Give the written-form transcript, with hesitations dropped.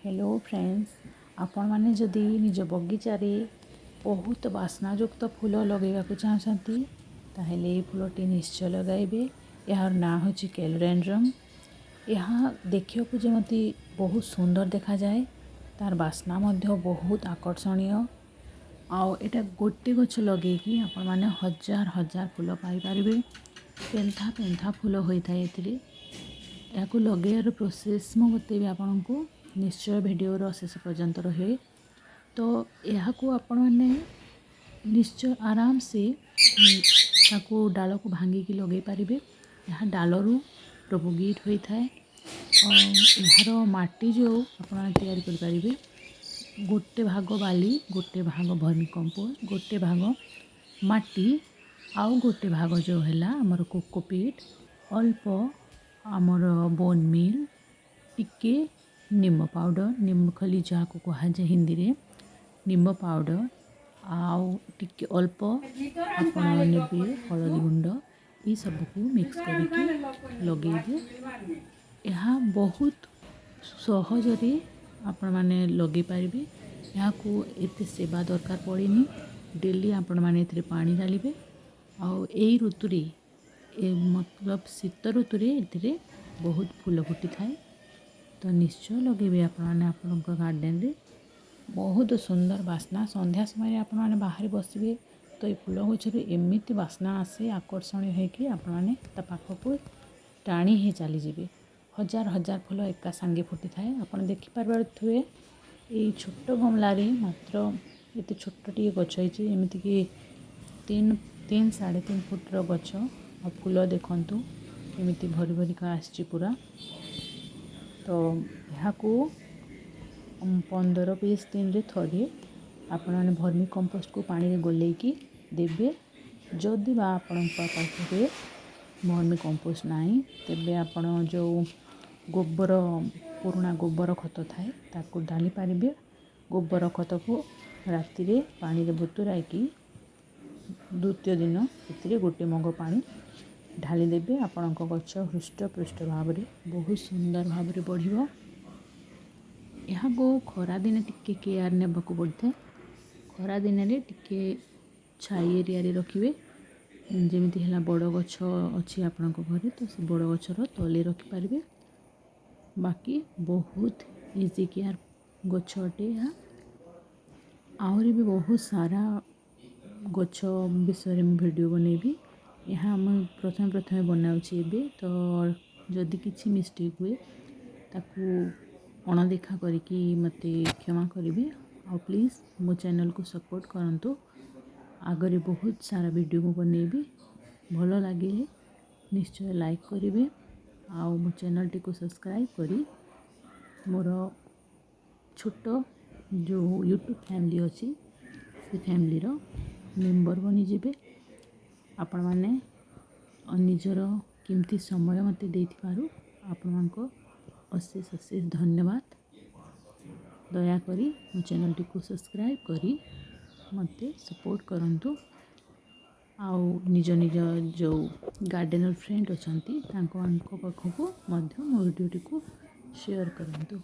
Hello friends, आपण माने जदि निज बगीचारे बहुत बास्नायुक्त फूल लगेगा चाहते ताहले ये फूलटी निश्चय लगाइबे। यार ना होची केलोडेंड्रम। यहाँ देखियो जमती बहुत सुंदर देखा जाए, तार बास्ना मध्य बहुत आकर्षणीय। आउ एटा गोटे गछ लगे आपण माने हजार हजार फूल पाई पारिबे। पेंथा पेंथा फूल होता है एथिरे। याकू लगेयार प्रोसेस मु बतेबी आपनको, निश्चय वीडियो शेष पर्यंत रहे। तो यहाँ आपण मैंने निश्चय आराम से ताकू डाल को भांगिकी लगे पारे। यहाँ डालू प्रोपोगेट होता है और यार माटी जो आप तैयारी करें, गोटे भाग बाली, गोटे भाग भर्मी कंपोस्ट, गोटे भाग माटी, आउ गोटे भाग जो है आमर कोकोपीट, अल्प आमर बोन मिल, टिके निम्ब पाउडर, निम्ब खली जहाँ को कहा जाए हिंदी रे निम्ब पाउडर, आउ टिके अल्प आपण नेबे हलदी गुंड, ये सबको मिक्स करके लगेबे। यहाँ बहुत सहजरे आपण माने लगे पारिबे। यहाँ को एते सेवा दरकार पड़ेनी। डेली आपण माने एथिरे पानी डालिबे। आउ एई ऋतुरे मतलब शीत ऋतुरे एथिरे बहुत फूल फुटी थाए। तो निश्चय लगेबे आपण गार्डन रे। बहुत सुंदर बास्ना। संध्या समय आपण माने बाहर बसबे तो ये फूल गछरे एमिति बास्ना आसे आकर्षणीय है कि आपण माने ता पाखको टाणी ही चली जिबे। हजार हजार फूल एका संगे फुटी थाए। आपण देखि पारबे ये छोट गमलारे मात्र ये छोटे गछ है, एमती कि 3 साढ़े 3 फुटर गछ। और फूल देखु केमिति भरी भरी का आसी पूरा। तो यहाँ को 15-20 दिन रे थरे आपण मैंने भर्मी कंपोस्ट को पानी रे गोलेकी देबे। जदि बा आपण पाखे भर्मी कंपोस्ट नहीं तेबे आपण जो गोबर पुराना गोबर खत थाए ताकू डाली पारिबे। गोबर खत को राति रे पानी रे बतुराइकी द्वितीय दिन एतिरे गोटे मग पानी ढाली देबे। आपणक गछ हृष्ट पृष्ठ भाव रे बहुत सुंदर भाव रे बढ़िबो। यहाँ को खरा दिन टिके केयर नेबाकू पड़ता है। खरा दिन रे टिके छाई एरिया रे रखिबे। जेमिति हला बड़ गछ अछि आपणक घरे तो से बड़ गछर तले रखि पारिबे। बाकी बहुत इजी केयर गछ अटे। यहाँ आहरी भी बहुत सारा गछ विषय में वीडियो बनैबी। यहाँ हम प्रथम प्रथम बनाऊँचे एबे, तो जदि किसी मिस्टेक हुए ताकू अणदेखा करके मते क्षमा करेंगे। और प्लीज़ मो चैनल को सपोर्ट करंतु। आगरे बहुत सारा वीडियो को बनैबी। भल लगे निश्चय लाइक करेंगे। आउ मो चैनल टी को सब्सक्राइब करी मोर छोट जो यूट्यूब फैमिली अच्छी से फैमिली रो मेंबर बनी जिबे। आपण माने निजर कीमती समय मते देथिबारु आपण मानको अशेष अशेष धन्यवाद। दयाकरी मो चैनल टी को सब्सक्राइब करी मते सपोर्ट करंतु। आउ निज निज जो गार्डनर फ्रेंड अछंती तांको पाखको मध्य मो वीडियो टी को शेयर करंतु।